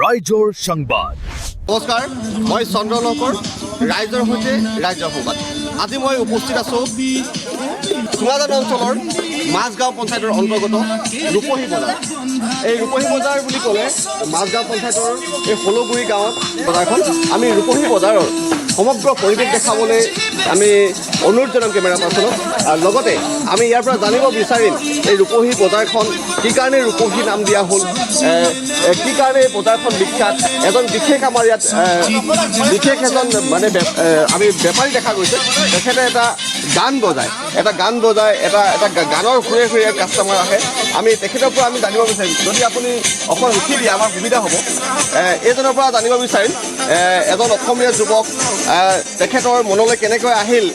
ৰাইজৰ সংবাদ। নমস্কাৰ, মই চন্দ্ৰলোকৰ ৰাইজৰ সৈতে ৰাইজৰ সংবাদ। আজি মই উপস্থিত আছোঁ চুঙাজান অঞ্চলৰ মাজগাঁও পঞ্চায়তৰ অন্তৰ্গত ৰূপহী বজাৰ। এই ৰূপহী বজাৰ বুলি ক'লে মাজগাঁও পঞ্চায়তৰ এই হলগুৰি গাঁৱত বজাৰখন। আমি ৰূপহী বজাৰৰ সমগ্ৰ পৰিৱেশ দেখাবলৈ আমি অনুৰোধ জনাম কেমেৰা পাৰ্চনক। লগতে আমি ইয়াৰ পৰা জানিব বিচাৰিম এই ৰূপহী বজাৰখন কি কাৰণে ৰূপহী নাম দিয়া হ'ল, কি কাৰণে এই বজাৰখন বিখ্যাত। এজন বিশেষ আমাৰ ইয়াত বিশেষ এজন মানে আমি বেপাৰী দেখা গৈছে। তেখেতে এটা গান বজায়, এটা গানৰ সুৰে সুৰে কাষ্টমাৰ আহে। আমি তেখেতৰ পৰা আমি জানিব বিচাৰিম, যদি আপুনি অকণ ৰখি দিয়ে আমাৰ সুবিধা হ'ব। এইজনৰ পৰা জানিব বিচাৰিম এজন অসমীয়া যুৱক, তেখেতৰ মনলৈ কেনেকৈ আহিল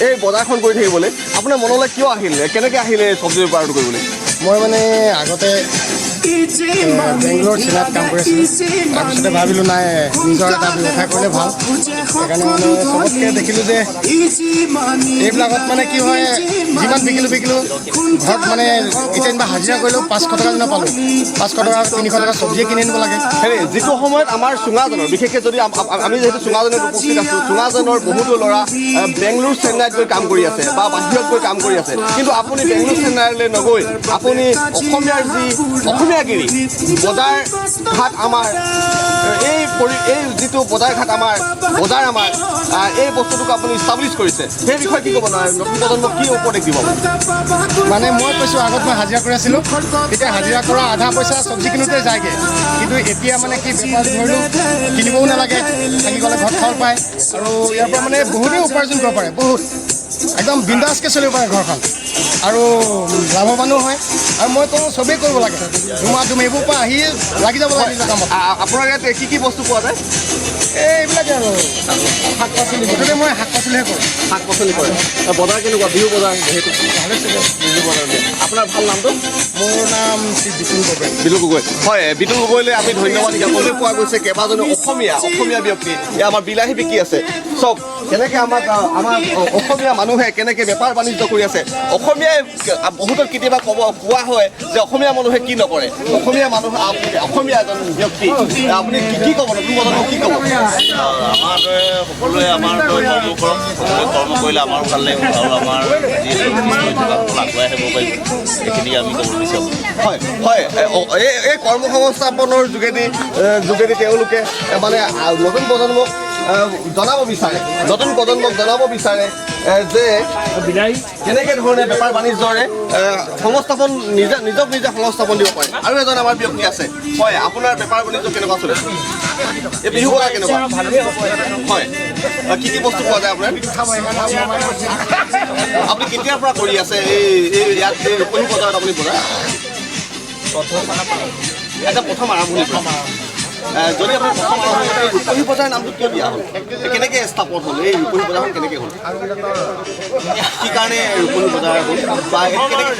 এই বজাৰখন কৰি থাকিবলৈ। আপোনাৰ মনলৈ কিয় আহিল, কেনেকৈ আহিলে চব্জি বেপাৰটো কৰিবলৈ? মই মানে আগতে বেংগলোৰ চিনাত কাম কৰিছিলোঁ। তাৰপিছতে ভাবিলোঁ নাই, নিজৰ এটা ব্যৱসায় কৰিলে ভাল। সেইকাৰণে মানে চবতকৈ দেখিলোঁ যে এইবিলাকত মানে কি হয়, যিমান বিকিলোঁ ঘৰত মানে এতিয়া হাজিৰা কৰিলেও 500 টকা যেনে পালোঁ। 500 টকা 300 টকা চব্জিয়ে কিনি আনিব লাগে। যিটো সময়ত আমাৰ চুঙাজানৰ, বিশেষকৈ যদি আমি যিহেতু চুঙাজানত উপস্থিত আছোঁ, চুঙাজানৰ বহুতো ল'ৰা বেংগলোৰ চেন্নাইত গৈ কাম কৰি আছে বা বাহিৰত গৈ কাম কৰি আছে। কিন্তু আপুনি বেংগলোৰ চেন্নাইলৈ নগৈ আপুনি অসমীয়াৰ যি অসমীয়াগিৰি বজাৰ ঘাট, আমাৰ এই যিটো বজাৰ ঘাট আমাৰ বজাৰ এই বস্তুটোক আপুনি ইষ্টাব্লিছ কৰিছে, সেই বিষয়ে কি ক'ব নোৱাৰে? নতুন প্ৰজন্মক কি উপদেশ দিব? মানে মই কৈছোঁ, আগত মই হাজিৰা কৰি আছিলোঁ, তেতিয়া হাজিৰা কৰা আধা পইচা চব্জি কিনোতে যায়গৈ। কিন্তু এতিয়া মানে কি বেপাৰ ধৰিলোঁ, কিনিবও নালাগে, থাকি গ'লে ঘৰত খাব পায়। আৰু ইয়াৰ পৰা মানে বহুতেই উপাৰ্জন কৰিব পাৰে, বহুত একদম বিন্দাছকৈ চলিব পাৰে ঘৰখন, আৰু লাভৱানো হয়। আৰু মই কওঁ চবেই কৰিব লাগে, তুমি এইবোৰ পৰা আহি লাগি যাব লাগে নিজৰ কামত। আপোনাৰ ইয়াত কি কি বস্তু পোৱা যায়? এইবিলাকে আৰু শাক পাচলি, মুঠতে মই শাক পাচলিহে কৰোঁ। শাক পাচলি কৰে। বজাৰ কেনেকুৱা? বিহু বজাৰ যিহেতু বিহু বজাৰ। আপোনাৰ ভাল নামটো? মোৰ নাম শ্ৰী বিতুল গগৈ। হয়, বিতুল গগৈলৈ আমি ধন্যবাদ জ্ঞাপন পোৱা গৈছে। কেইবাজনো অসমীয়া ব্যক্তি ইয়াত আমাৰ বিলাহী বিকি আছে। চব কেনেকৈ আমাৰ অসমীয়া মানুহে কেনেকৈ বেপাৰ বাণিজ্য কৰি আছে। অসমীয়াই বহুতৰ কেতিয়াবা কোৱা হয় যে অসমীয়া মানুহে কি নকৰে। অসমীয়া এজন ব্যক্তি, আপুনি কি ক'ব? নতুন প্ৰজন্মক কি ক'ব? আমাৰ সকলোৱে আমাৰ কৰ্ম কৰক, সকলোৱে কৰ্ম কৰিলে আমাৰো ভাল লাগিব আৰু আমাৰ আগুৱাই আহিব পাৰিব, এইখিনি আমি ক'ব বিচাৰোঁ। হয়, এই কৰ্ম সংস্থাপনৰ যোগেদি তেওঁলোকে মানে নতুন প্ৰজন্মক জনাব বিচাৰে যে কেনেকৈ ধৰণে বেপাৰ বাণিজ্যৰে সংস্থাপন নিজক নিজে সংস্থাপন দিব পাৰে। আৰু এজন আমাৰ ব্যক্তি আছে। হয়, আপোনাৰ বেপাৰ বাণিজ্য কেনেকুৱা চলে? এই বিহু বজাৰ কেনেকুৱা? হয়, কি কি বস্তু পোৱা যায় আপোনাৰ? আপুনি কেতিয়াৰ পৰা কৰি আছে ইয়াত ৰূপহী বজাৰত? আপুনি বজাৰ এটা প্ৰথম আৰম্ভণি, যদি আপোনাৰ প্ৰথম আৰম্ভণি ৰূপহী বজাৰ নামটো কিয় দিয়া হ'ল? কেনেকৈ স্থাপন হ'ল এই ৰূপহী বজাৰখন? কেনেকৈ হ'ল, কি কাৰণে ৰূপহী বজাৰ হ'ল, বা কেনেকৈ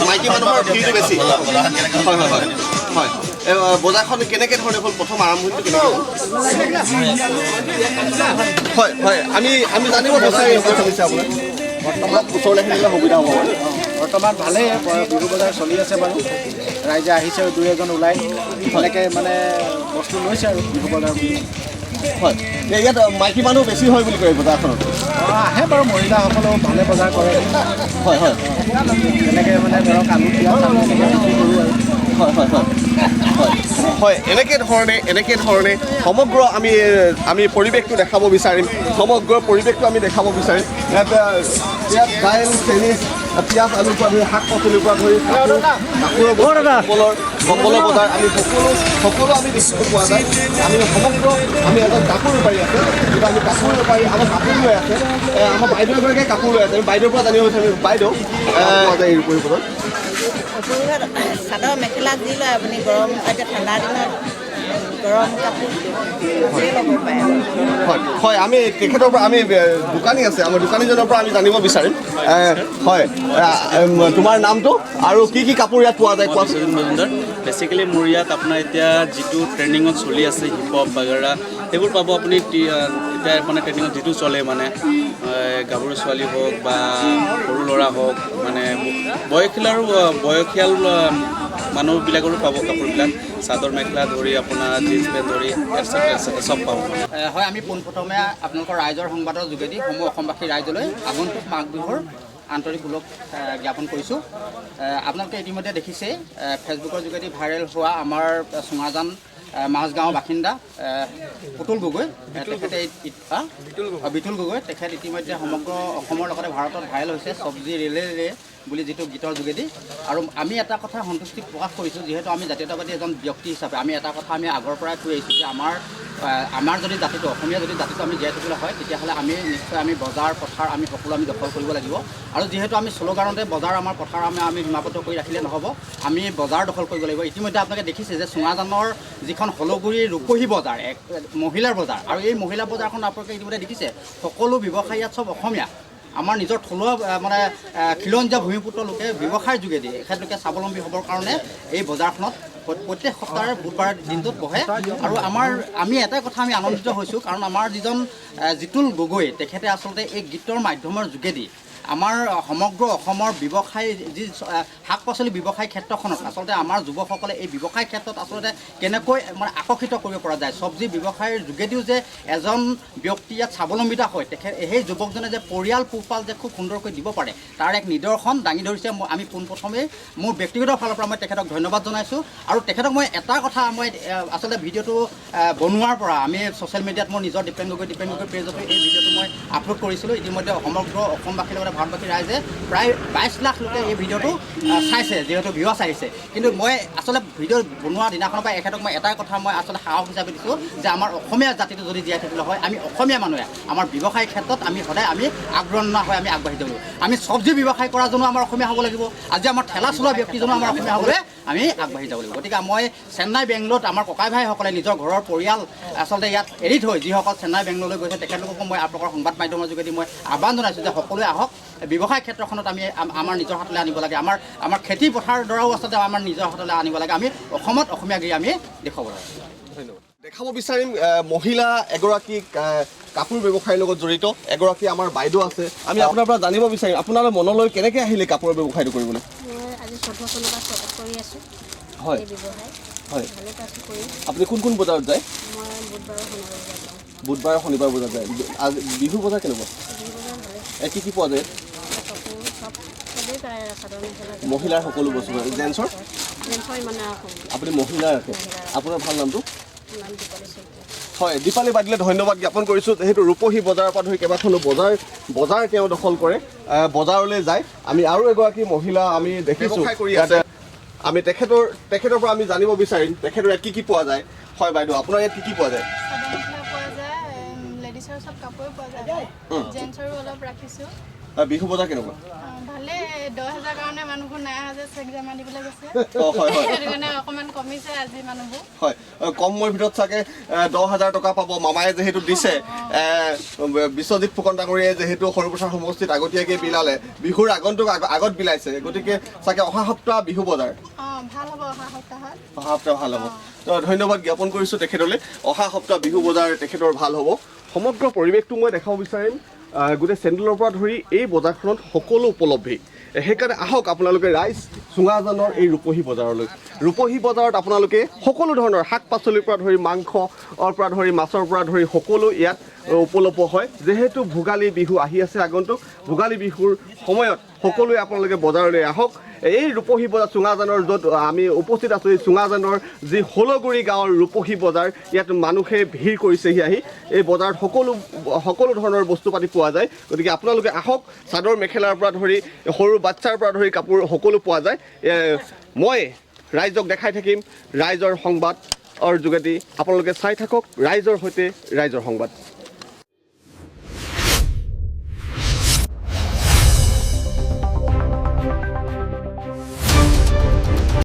মাইকী মানুহৰ ভিৰটো বেছি? হয়, বজাৰখন কেনেকৈ ধৰণে হ'ল, প্ৰথম আৰম্ভণিটো কেনেকৈ হ'ল? হয়, আমি জানিব বিচাৰিম আপোনাৰ ওচৰলৈ আহিলে সুবিধা হ'ব। বৰ্তমান ভালেই বিহু বজাৰ চলি আছে বাৰু। ৰাইজে আহিছে, দুই এজন ওলাই এনেকৈ মানে বস্তু লৈছে আৰু বিহু বজাৰ বুলি। হয়, ইয়াত মাইকী মানুহ বেছি হয় বুলি কয় বজাৰখনত? আহে বাৰু, মহিলাসকলেও ভালে বজাৰ কৰে। হয়, এনেকৈ মানে ধৰক আলু পিঁয়াজ এনেকৈ বিক্ৰী কৰোঁ আৰু। হয়, এনেকৈ ধৰণে সমগ্ৰ আমি পৰিৱেশটো দেখাব বিচাৰিম। ইয়াত দাইল, চেনি, পিঁয়াজ, আলুৰ পৰা ধৰি শাক পাচলিৰ পৰা ধৰি সকলো বজাৰ আমি সকলো আমি দেখিবলৈ পোৱা যায়। আমি এজন কাপোৰ বেপাৰী আছে, কিন্তু আমি কাপোৰ বেপাৰী, আমাৰ কাপোৰ লৈ আছে। আমাৰ বাইদেউ এগৰাকীয়ে কাপোৰ লৈ আছে। আমি বাইদেউৰ পৰা জানিব বিচাৰিম, বাইদেউ পোৱা যায় এই ৰূপহী বজাৰত? চাদৰ মেখেলা যি লয় আপুনি, গৰম এতিয়া ঠাণ্ডা দিনত গৰম কাপোৰ ল'ব পাৰে। হয়, আমি তেখেতৰ পৰা আমি দোকানী আছে, আমাৰ দোকানীজনৰ পৰা আমি জানিব বিচাৰিম। হয়, তোমাৰ নামটো আৰু কি কি কাপোৰ ইয়াত পোৱা যায় কোৱাচোন? বেচিকেলি মোৰ ইয়াত আপোনাৰ এতিয়া যিটো ট্ৰেণ্ডিঙত চলি আছে হিপ হপ বাগেৰা, সেইবোৰ পাব আপুনি। এতিয়া মানে ট্ৰেণ্ডিঙত যিটো চলে মানে গাভৰু ছোৱালী হওক বা সৰু ল'ৰা পৰা হওক মানে বয়সীয়াল মানুহবিলাকৰো পাব কাপোৰবিলাক চাদৰ মেখেলা ধৰি আপোনাৰ জিন্স পেণ্ট ধৰি এটচেট্ৰা চব পাব। হয়, আমি পোনপ্ৰথমে আপোনালোকৰ ৰাইজৰ সংবাদৰ যোগেদি সমূহ অসমবাসী ৰাইজলৈ আগন্তুক মাঘ বিহুৰ আন্তৰিক ওলগ জ্ঞাপন কৰিছোঁ। আপোনালোকে ইতিমধ্যে দেখিছেই ফেচবুকৰ যোগেদি ভাইৰেল হোৱা আমাৰ চুঙাজান মাজগাঁৱৰ বাসিন্দা পুতুল গগৈ, তেখেতে বিতুল গগৈ, তেখেত ইতিমধ্যে সমগ্ৰ অসমৰ লগতে ভাৰতত ভাইৰেল হৈছে চব্জি ৰেলে ৰে বুলি যিটো গীতৰ যোগেদি। আৰু আমি এটা কথা সন্তুষ্টি প্ৰকাশ কৰিছোঁ, যিহেতু আমি জাতীয়তাবাদী এজন ব্যক্তি হিচাপে আমি এটা কথা আমি আগৰ পৰাই কৈ আহিছোঁ যে আমাৰ যদি জাতিটো অসমীয়া যদি জাতিটো আমি জীয়াই থাকিবলৈ হয় তেতিয়াহ'লে আমি নিশ্চয় আমি বজাৰ পথাৰ আমি সকলো আমি দখল কৰিব লাগিব। আৰু যিহেতু আমি শ্লোগানতে বজাৰ আমাৰ পথাৰ আমি সীমাবদ্ধ কৰি ৰাখিলে নহ'ব, আমি বজাৰ দখল কৰিব লাগিব। ইতিমধ্যে আপোনালোকে দেখিছে যে চুঙাজানৰ যিখন হলগুৰিৰ ৰূপহী বজাৰ এক মহিলাৰ বজাৰ, আৰু এই মহিলা বজাৰখন আপোনালোকে ইতিমধ্যে দেখিছে সকলো ব্যৱসায়ী ইয়াত চব অসমীয়া। আমাৰ নিজৰ থলুৱা মানে খিলঞ্জীয়া ভূমিপুত্ৰ লোকে ব্যৱসায়ৰ যোগেদি এখেতলোকে স্বাৱলম্বী হ'বৰ কাৰণে এই বজাৰখনত প্ৰত্যেক সপ্তাহৰ বুধবাৰ দিনটোত বহে। আৰু আমি এটাই কথা আমি আনন্দিত হৈছোঁ, কাৰণ আমাৰ যিজন জিতুল গগৈ তেখেতে আচলতে এই গীতৰ মাধ্যমৰ যোগেদি আমাৰ সমগ্ৰ অসমৰ ব্যৱসায় যি শাক পাচলি ব্যৱসায় ক্ষেত্ৰখনত আচলতে আমাৰ যুৱকসকলে এই ব্যৱসায় ক্ষেত্ৰত আচলতে কেনেকৈ মানে আকৰ্ষিত কৰিব পৰা যায়, চব্জি ব্যৱসায়ৰ যোগেদিও যে এজন ব্যক্তি ইয়াত স্বাৱলম্বিতা হয়, সেই যুৱকজনে যে পৰিয়াল পোহপাল যে খুব সুন্দৰকৈ দিব পাৰে তাৰ এক নিদৰ্শন দাঙি ধৰিছে। আমি পোনপ্ৰথমেই মোৰ ব্যক্তিগত ফালৰ পৰা মই তেখেতক ধন্যবাদ জনাইছোঁ। আৰু তেখেতক মই এটা কথা মই আচলতে ভিডিঅ'টো বনোৱাৰ পৰা আমি ছ'চিয়েল মিডিয়াত মোৰ নিজৰ দীপেন গগৈ পেজতো এই ভিডিঅ'টো মই আপলোড কৰিছিলোঁ। ইতিমধ্যে সমগ্ৰ অসমবাসীৰ লগতে ভাৰতবাসী ৰাইজে প্ৰায় 22 লাখ লোকে এই ভিডিঅ'টো চাইছে, যিহেতু ভিউৱাৰ্ছ আহিছে। কিন্তু মই আচলতে ভিডিঅ' বনোৱা দিনাখনৰ পৰা এখেতক মই এটাই কথা মই আচলতে সাহস হিচাপে দিছোঁ যে আমাৰ অসমীয়া জাতিটো যদি জীয়াই থাকিবলৈ হয় আমি অসমীয়া মানুহে আমাৰ ব্যৱসায় ক্ষেত্ৰত আমি সদায় আমি আগৰণুৱা হৈ আমি আগবাঢ়ি যাব লাগিব। আমি চব্জি ব্যৱসায় কৰাজনো আমাৰ অসমীয়া হ'ব লাগিব, আজি আমাৰ ঠেলা চলোৱা ব্যক্তিজনো আমাৰ অসমীয়া হ'বলৈ আমি আগবাঢ়ি যাব লাগিব। গতিকে মই চেন্নাই বেংগলোৰত আমাৰ ককাই ভাইসকলে নিজৰ ঘৰৰ পৰিয়াল আচলতে ইয়াত এৰি থৈ যিসকল চেন্নাই বেংগলোৰলৈ গৈছে তেখেতলোককো মই আপোনালোকৰ সংবাদ মাধ্যমৰ যোগেদি মই আহ্বান জনাইছোঁ যে সকলোৱে আহক, ব্যৱসায় ক্ষেত্ৰখনত আমি আমাৰ নিজৰ হাতলৈ আনিব লাগে, আমাৰ খেতি পথাৰ দ্বাৰাও আচলতে আমাৰ নিজৰ হাতলৈ আনিব লাগে, আমি অসমত অসমীয়াগিৰি আমি দেখুৱাব লাগে। ধন্যবাদ। দেখাব বিচাৰিম মহিলা এগৰাকী কাপোৰ ব্যৱসায়ৰ লগত জড়িত এগৰাকী আমাৰ বাইদেউ আছে। আমি আপোনাৰ পৰা জানিব বিচাৰিম আপোনাৰ মনলৈ কেনেকৈ আহিলে কাপোৰৰ ব্যৱসায়টো কৰিবলৈ? মই আজি 14 চনৰ পৰা কৰি আছোঁ। হয় এই ব্যৱসায় হয়। ভালে পাইছোঁ কৰি। আপুনি কোন বজাৰত যায়? মই বুধবাৰ শনিবাৰ বজাত যায়। আজি বিহু বজাৰ কেনেকুৱা? ভালে কি পোৱা যায়? কাপোৰ চবেই পায়, চাদৰ মেখেলা মহিলাৰ সকলো বস্তু পায়। জেন্টছৰ জেন্টছৰ ইমান আপুনি মহিলা ৰাখে। আপোনাৰ ভাল নামটো? নাম দীপালী শইকীয়া। হয়, দীপালী বাইদেউলে ধন্যবাদ জ্ঞাপন কৰিছোঁ। যিহেতু ৰূপহী বজাৰৰ পৰা ধৰি কেইবাখনো বজাৰ তেওঁ দখল কৰে, বজাৰলৈ যায়। আমি আৰু এগৰাকী মহিলা আমি দেখিছোঁ ইয়াতে, আমি তেখেতৰ পৰা আমি জানিব বিচাৰিম তেখেতৰ ইয়াত কি পোৱা যায়। হয় বাইদেউ, আপোনাৰ ইয়াত কি পোৱা যায়? চাদৰ মেখেলা পোৱা যায়, লেডিছৰ চব কাপোৰ পোৱা যায়, জেন্টছৰো অলপ ৰাখিছোঁ। বিহু বজাৰ কেনেকুৱা? ভালে 10,000 কাৰণে মানুহবোৰ নাই অহা যে চেক জমা দিবলৈ গৈছে, হয় হয় সেইটো কাৰণে অকণমান কমিছে আজি মানুহবোৰ। হয়, কম সময়ৰ ভিতৰত চাগে 10,000 টকা পাব। মামায়ে যিহেতু দিছে, বিশ্বজিৎ ফুকন ডাঙৰীয়াই যিহেতু সৰুপথাৰ সমষ্টিত আগতীয়াকৈ বিলালে, বিহুৰ আগত বিলাইছে, গতিকে চাগে অহা সপ্তাহ বিহু বজাৰ ভাল হ'ব, অহা সপ্তাহত ভাল হ'ব। ধন্যবাদ জ্ঞাপন কৰিছোঁ তেখেতলৈ। অহা সপ্তাহ বিহু বজাৰ তেখেতৰ ভাল হ'ব। সমগ্ৰ পৰিৱেশটো মই দেখাব বিচাৰিম। গোটেই চেণ্ডেলৰ পৰা ধৰি এই বজাৰখনত সকলো উপলব্ধি। সেইকাৰণে আহক আপোনালোকে ৰাইজ চুঙাজানৰ এই ৰূপহী বজাৰলৈ। ৰূপহী বজাৰত আপোনালোকে সকলো ধৰণৰ শাক পাচলিৰ পৰা ধৰি মাংসৰ পৰা ধৰি মাছৰ পৰা ধৰি সকলো ইয়াত উপলব্ধ হয়। যিহেতু ভোগালী বিহু আহি আছে আগন্তুক, ভোগালী বিহুৰ সময়ত সকলোৱে আপোনালোকে বজাৰলৈ আহক। এই ৰূপহী বজাৰ চুঙাজানৰ য'ত আমি উপস্থিত আছোঁ, এই চুঙাজানৰ যি হলগুৰি গাঁৱৰ ৰূপহী বজাৰ, ইয়াত মানুহে ভিৰ কৰিছেহি আহি। এই বজাৰত সকলো ধৰণৰ বস্তু পাতি পোৱা যায়। গতিকে আপোনালোকে আহক, চাদৰ মেখেলাৰ পৰা ধৰি সৰু বাচ্ছাৰ পৰা ধৰি কাপোৰ সকলো পোৱা যায়। মই ৰাইজক দেখাই থাকিম ৰাইজৰ সংবাদৰ যোগেদি। আপোনালোকে চাই থাকক ৰাইজৰ সৈতে ৰাইজৰ সংবাদ।